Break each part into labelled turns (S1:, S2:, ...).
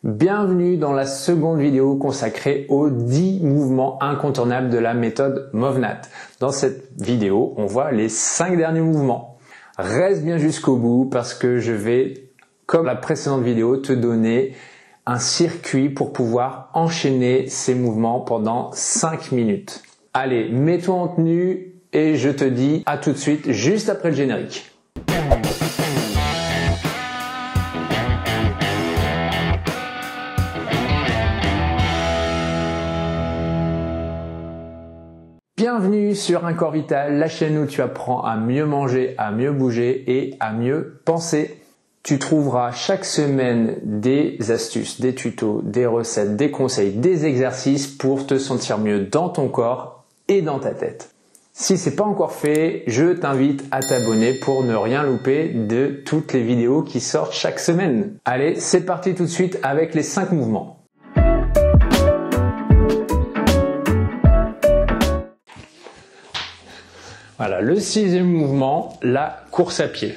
S1: Bienvenue dans la seconde vidéo consacrée aux 10 mouvements incontournables de la méthode MovNat. Dans cette vidéo, on voit les 5 derniers mouvements. Reste bien jusqu'au bout parce que je vais, comme la précédente vidéo, te donner un circuit pour pouvoir enchaîner ces mouvements pendant 5 minutes. Allez, mets-toi en tenue et je te dis à tout de suite, juste après le générique. Bienvenue sur Un Corps Vital, la chaîne où tu apprends à mieux manger, à mieux bouger et à mieux penser. Tu trouveras chaque semaine des astuces, des tutos, des recettes, des conseils, des exercices pour te sentir mieux dans ton corps et dans ta tête. Si ce n'est pas encore fait, je t'invite à t'abonner pour ne rien louper de toutes les vidéos qui sortent chaque semaine. Allez, c'est parti tout de suite avec les 5 mouvements. Voilà, le 6e mouvement, la course à pied.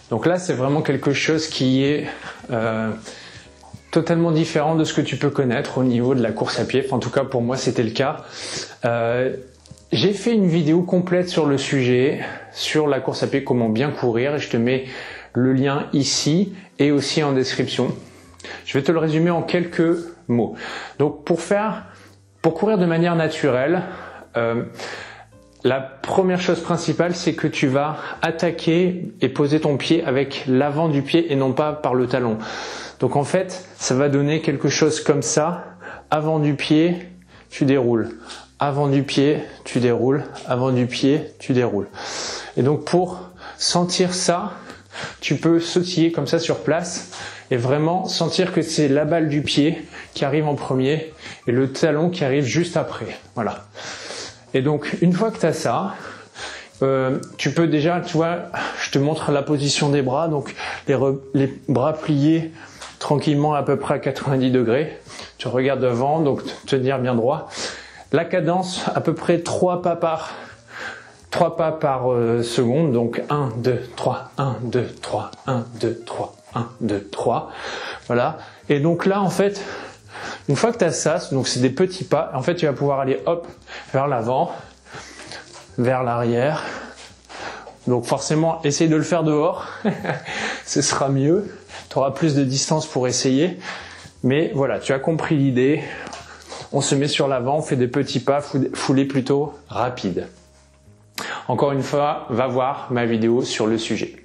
S1: Donc là, c'est vraiment quelque chose qui est totalement différent de ce que tu peux connaître au niveau de la course à pied. Enfin, en tout cas, pour moi, c'était le cas. J'ai fait une vidéo complète sur le sujet, sur la course à pied, comment bien courir. Et je te mets le lien ici et aussi en description. Je vais te le résumer en quelques mots. Donc, pour courir de manière naturelle, la première chose principale, c'est que tu vas attaquer et poser ton pied avec l'avant du pied et non pas par le talon. Donc en fait, ça va donner quelque chose comme ça. Avant du pied, tu déroules. Avant du pied, tu déroules. Avant du pied, tu déroules. Et donc pour sentir ça, tu peux sautiller comme ça sur place et vraiment sentir que c'est la balle du pied qui arrive en premier et le talon qui arrive juste après. Voilà. Et donc, une fois que tu as ça, tu peux déjà, tu vois, je te montre la position des bras. Donc, les bras pliés tranquillement à peu près à 90 degrés. Tu regardes devant, donc tenir bien droit. La cadence, à peu près 3 pas par seconde. Donc, 1, 2, 3, 1, 2, 3, 1, 2, 3, 1, 2, 3. Voilà. Et donc là, en fait, une fois que tu as ça, donc c'est des petits pas, en fait tu vas pouvoir aller hop vers l'avant, vers l'arrière. Donc forcément, essaye de le faire dehors, ce sera mieux, tu auras plus de distance pour essayer. Mais voilà, tu as compris l'idée, on se met sur l'avant, on fait des petits pas, foulés plutôt rapides. Encore une fois, va voir ma vidéo sur le sujet.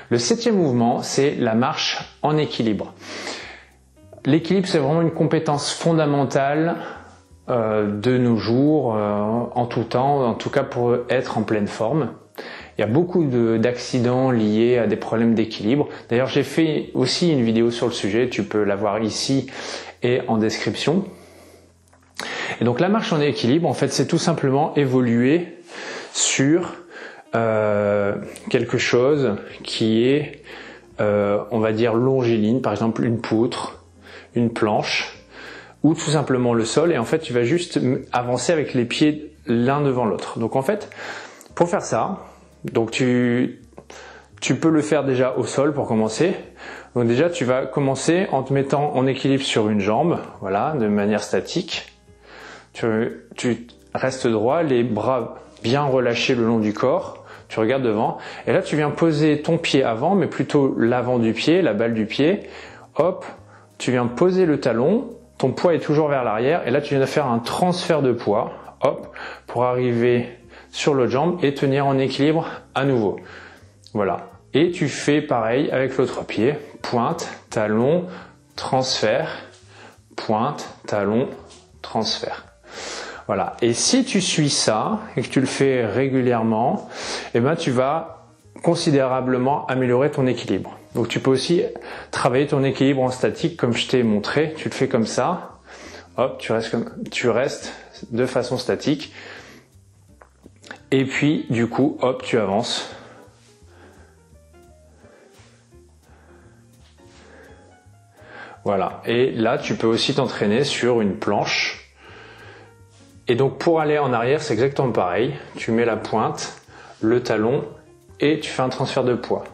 S1: Le 7e mouvement, c'est la marche en équilibre. L'équilibre, c'est vraiment une compétence fondamentale de nos jours, en tout temps, en tout cas pour être en pleine forme. Il y a beaucoup d'accidents liés à des problèmes d'équilibre. D'ailleurs, j'ai fait aussi une vidéo sur le sujet, tu peux la voir ici et en description. Et donc la marche en équilibre, en fait, c'est tout simplement évoluer sur quelque chose qui est, on va dire, longiligne, par exemple une poutre, une planche, ou tout simplement le sol, et en fait tu vas juste avancer avec les pieds l'un devant l'autre. Donc en fait, pour faire ça, donc tu peux le faire déjà au sol pour commencer. Donc déjà tu vas commencer en te mettant en équilibre sur une jambe, voilà, de manière statique. Tu restes droit, les bras bien relâchés le long du corps. Tu regardes devant et là tu viens poser ton pied avant, mais plutôt l'avant du pied, la balle du pied. Hop, tu viens poser le talon, ton poids est toujours vers l'arrière et là tu viens de faire un transfert de poids, hop, pour arriver sur l'autre jambe et tenir en équilibre à nouveau. Voilà. Et tu fais pareil avec l'autre pied, pointe, talon, transfert, pointe, talon, transfert. Voilà. Et si tu suis ça et que tu le fais régulièrement, eh ben tu vas considérablement améliorer ton équilibre. Donc tu peux aussi travailler ton équilibre en statique comme je t'ai montré. Tu le fais comme ça. Hop, tu restes de façon statique. Et puis du coup, hop, tu avances. Voilà. Et là, tu peux aussi t'entraîner sur une planche. Et donc pour aller en arrière, c'est exactement pareil. Tu mets la pointe, le talon et tu fais un transfert de poids.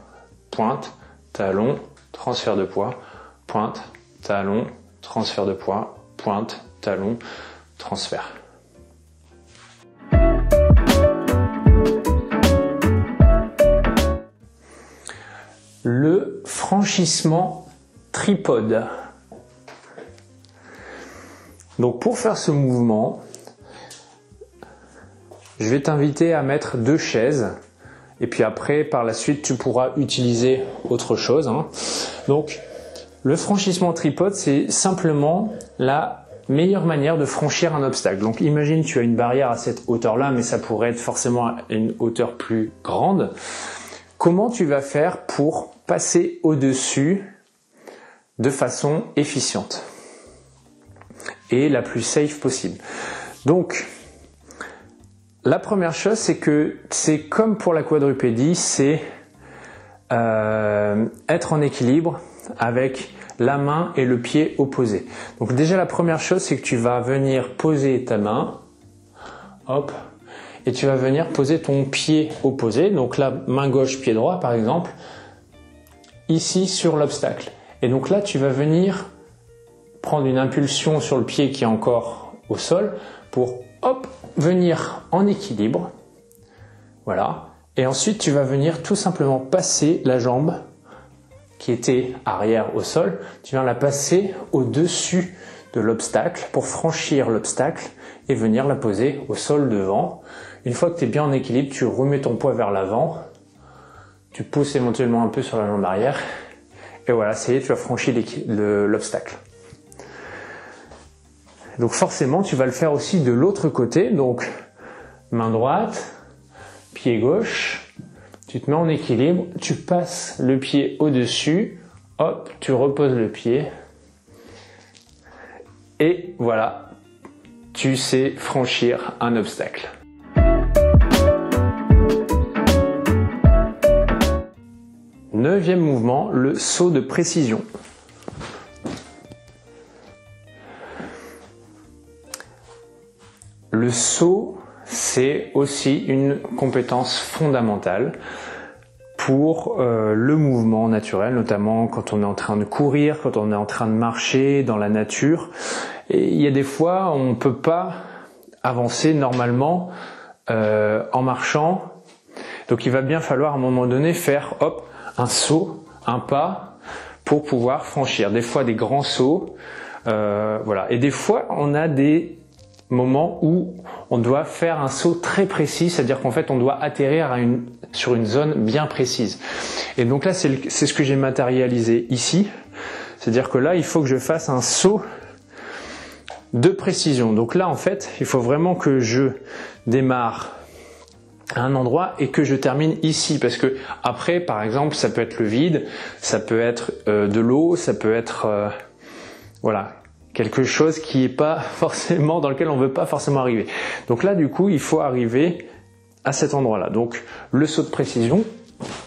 S1: pointe, talon, transfert de poids, pointe, talon, transfert de poids, pointe, talon, transfert. Le franchissement tripode. Donc pour faire ce mouvement, je vais t'inviter à mettre 2 chaises et puis après par la suite tu pourras utiliser autre chose, hein. Donc le franchissement tripode, c'est simplement la meilleure manière de franchir un obstacle. Donc imagine tu as une barrière à cette hauteur-là, mais ça pourrait être forcément à une hauteur plus grande. Comment tu vas faire pour passer au-dessus de façon efficiente et la plus safe possible? Donc, la première chose, c'est que c'est comme pour la quadrupédie, c'est être en équilibre avec la main et le pied opposés. Donc déjà, la première chose, c'est que tu vas venir poser ta main, hop, et tu vas venir poser ton pied opposé, donc là, main gauche, pied droit par exemple, ici sur l'obstacle. Et donc là, tu vas venir prendre une impulsion sur le pied qui est encore au sol pour, hop, venir en équilibre. Voilà. Et ensuite, tu vas venir tout simplement passer la jambe qui était arrière au sol, tu viens la passer au-dessus de l'obstacle pour franchir l'obstacle et venir la poser au sol devant. Une fois que tu es bien en équilibre, tu remets ton poids vers l'avant, tu pousses éventuellement un peu sur la jambe arrière et voilà, ça y est, tu as franchi l'obstacle. Donc forcément, tu vas le faire aussi de l'autre côté, donc main droite, pied gauche, tu te mets en équilibre, tu passes le pied au-dessus, hop, tu reposes le pied et voilà, tu sais franchir un obstacle. Neuvième mouvement, le saut de précision. Le saut, c'est aussi une compétence fondamentale pour le mouvement naturel, notamment quand on est en train de courir, quand on est en train de marcher dans la nature. Et il y a des fois, on ne peut pas avancer normalement en marchant. Donc il va bien falloir à un moment donné faire hop, un saut, un pas pour pouvoir franchir. Des fois des grands sauts, voilà. Et des fois on a des moments où on doit faire un saut très précis, c'est-à-dire qu'en fait on doit atterrir sur une zone bien précise. Et donc là c'est ce que j'ai matérialisé ici, c'est-à-dire que là il faut que je fasse un saut de précision. Donc là en fait il faut vraiment que je démarre à un endroit et que je termine ici, parce que après par exemple ça peut être le vide, ça peut être de l'eau, ça peut être voilà, quelque chose qui est pas forcément, dans lequel on veut pas forcément arriver. Donc là, du coup, il faut arriver à cet endroit-là. Donc, le saut de précision,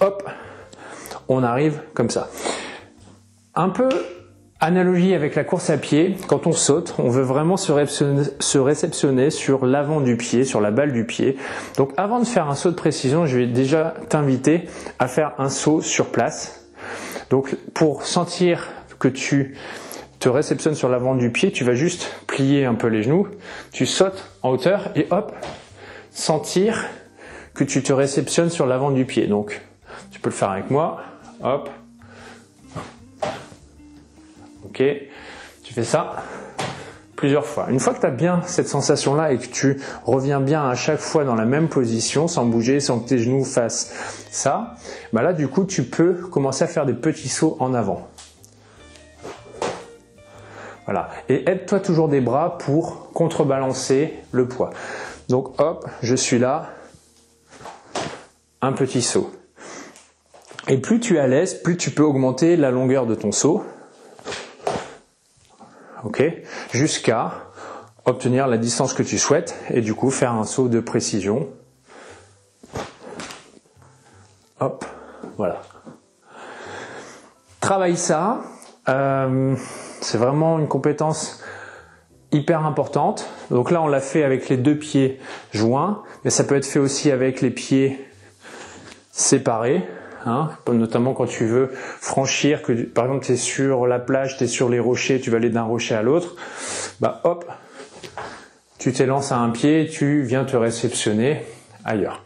S1: hop, on arrive comme ça. Un peu analogie avec la course à pied, quand on saute, on veut vraiment se réceptionner sur l'avant du pied, sur la balle du pied. Donc, avant de faire un saut de précision, je vais déjà t'inviter à faire un saut sur place. Donc, pour sentir que tu te réceptionne sur l'avant du pied, tu vas juste plier un peu les genoux, tu sautes en hauteur et hop, sentir que tu te réceptionnes sur l'avant du pied. Donc, tu peux le faire avec moi, hop, ok, tu fais ça plusieurs fois. Une fois que tu as bien cette sensation-là et que tu reviens bien à chaque fois dans la même position, sans bouger, sans que tes genoux fassent ça, bah là, du coup, tu peux commencer à faire des petits sauts en avant. Voilà. Et aide-toi toujours des bras pour contrebalancer le poids. Donc hop, je suis là, un petit saut. Et plus tu es à l'aise, plus tu peux augmenter la longueur de ton saut. Ok, jusqu'à obtenir la distance que tu souhaites et du coup faire un saut de précision. Hop, voilà. Travaille ça. C'est vraiment une compétence hyper importante. Donc là, on l'a fait avec les 2 pieds joints, mais ça peut être fait aussi avec les pieds séparés. hein, notamment quand tu veux franchir, que par exemple tu es sur la plage, tu es sur les rochers, tu vas aller d'un rocher à l'autre, bah hop, tu t'élances à un pied, tu viens te réceptionner ailleurs.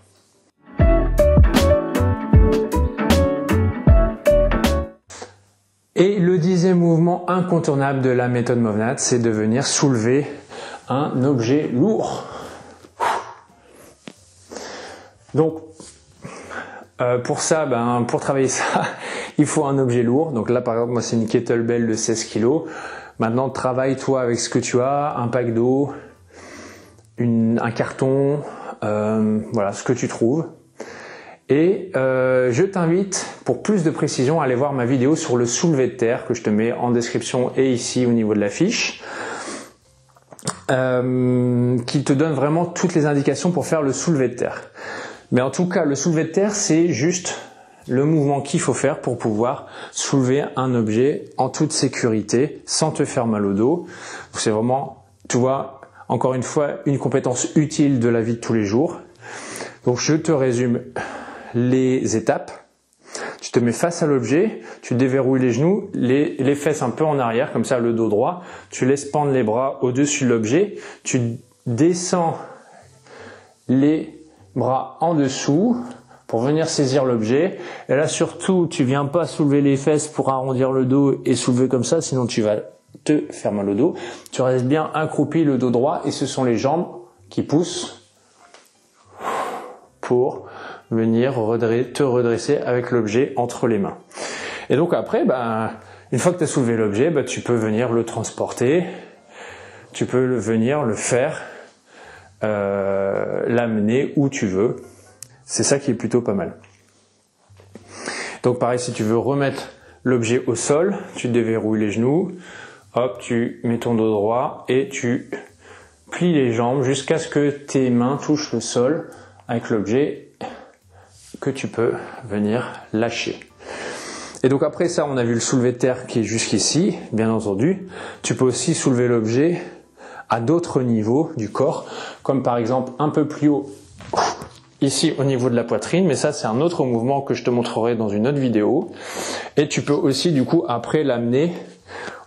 S1: Et le 10e mouvement incontournable de la méthode MovNat, c'est de venir soulever un objet lourd. Donc, pour ça, pour travailler ça, il faut un objet lourd. Donc là, par exemple, moi, c'est une kettlebell de 16 kg. Maintenant, travaille-toi avec ce que tu as, un pack d'eau, un carton, voilà, ce que tu trouves. Et je t'invite, pour plus de précision, à aller voir ma vidéo sur le soulevé de terre, que je te mets en description et ici au niveau de la fiche, qui te donne vraiment toutes les indications pour faire le soulevé de terre. Mais en tout cas, le soulevé de terre, c'est juste le mouvement qu'il faut faire pour pouvoir soulever un objet en toute sécurité, sans te faire mal au dos. C'est vraiment, tu vois, encore une fois, une compétence utile de la vie de tous les jours. Donc je te résume les étapes. Tu te mets face à l'objet, tu déverrouilles les genoux, les fesses un peu en arrière, comme ça le dos droit. Tu laisses pendre les bras au-dessus de l'objet. Tu descends les bras en dessous pour venir saisir l'objet. Et là surtout, tu viens pas soulever les fesses pour arrondir le dos et soulever comme ça, sinon tu vas te faire mal au dos. Tu restes bien accroupi, le dos droit, et ce sont les jambes qui poussent pour venir te redresser avec l'objet entre les mains. Et donc après, une fois que tu as soulevé l'objet, tu peux venir le transporter, tu peux venir le faire, l'amener où tu veux. C'est ça qui est plutôt pas mal. Donc pareil, si tu veux remettre l'objet au sol, tu déverrouilles les genoux, hop, tu mets ton dos droit et tu plies les jambes jusqu'à ce que tes mains touchent le sol avec l'objet que tu peux venir lâcher. Et donc après ça, on a vu le soulevé de terre qui est jusqu'ici, bien entendu. Tu peux aussi soulever l'objet à d'autres niveaux du corps, comme par exemple un peu plus haut, ici au niveau de la poitrine, mais ça c'est un autre mouvement que je te montrerai dans une autre vidéo. Et tu peux aussi du coup après l'amener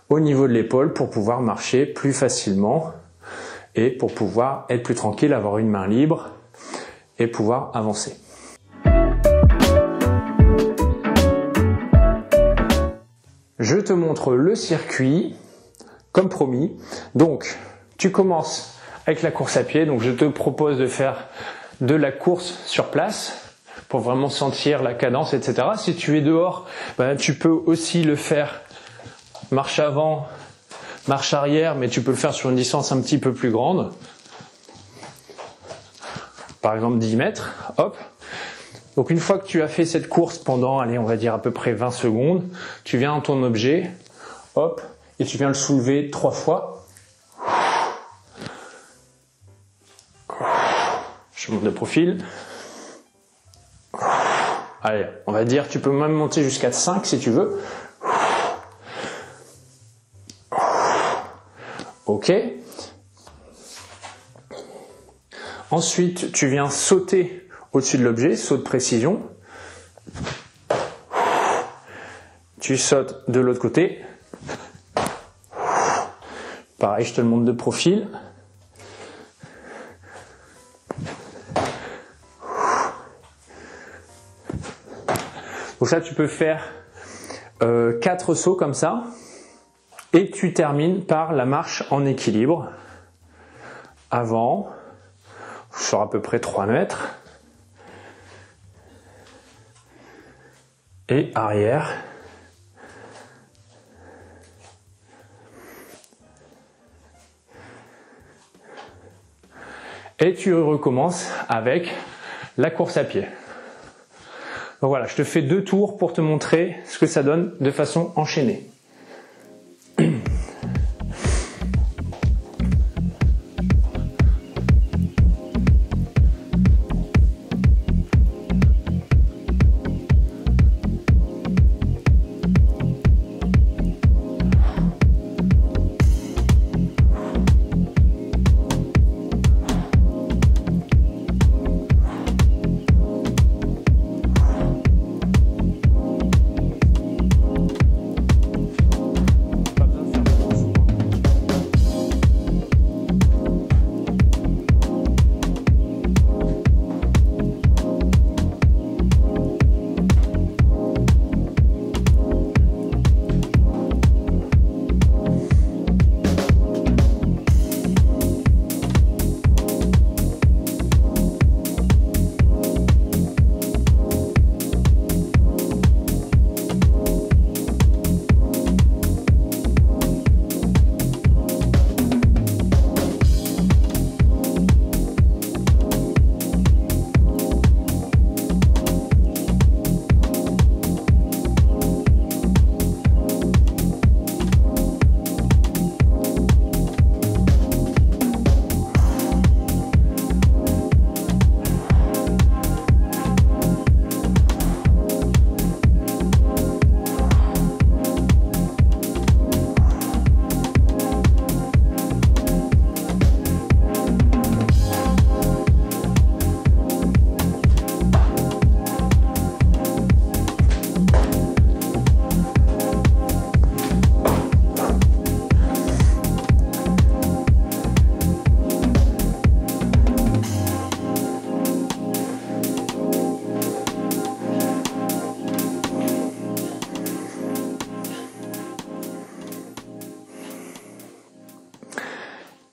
S1: au niveau de l'épaule pour pouvoir marcher plus facilement et pour pouvoir être plus tranquille, avoir une main libre et pouvoir avancer. Je te montre le circuit, comme promis. Donc, tu commences avec la course à pied. Donc, je te propose de faire de la course sur place pour vraiment sentir la cadence, etc. Si tu es dehors, tu peux aussi le faire marche avant, marche arrière, mais tu peux le faire sur une distance un petit peu plus grande. Par exemple 10 mètres, hop. Donc une fois que tu as fait cette course pendant, allez, on va dire à peu près 20 secondes, tu viens à ton objet, hop, et tu viens le soulever 3 fois. Je monte de profil. Allez, on va dire, tu peux même monter jusqu'à 5 si tu veux. Ok. Ensuite, tu viens sauter au-dessus de l'objet, saut de précision. Tu sautes de l'autre côté. Pareil, je te le montre de profil. Donc ça, tu peux faire 4 sauts comme ça. Et tu termines par la marche en équilibre. Avant, sur à peu près 3 mètres. Et arrière. Et tu recommences avec la course à pied. Donc voilà, je te fais 2 tours pour te montrer ce que ça donne de façon enchaînée.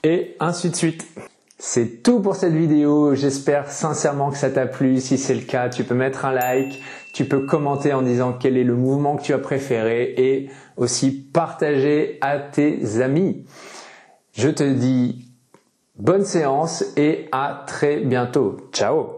S1: et ainsi de suite. C'est tout pour cette vidéo, j'espère sincèrement que ça t'a plu. Si c'est le cas, tu peux mettre un like, tu peux commenter en disant quel est le mouvement que tu as préféré et aussi partager à tes amis. Je te dis bonne séance et à très bientôt. Ciao!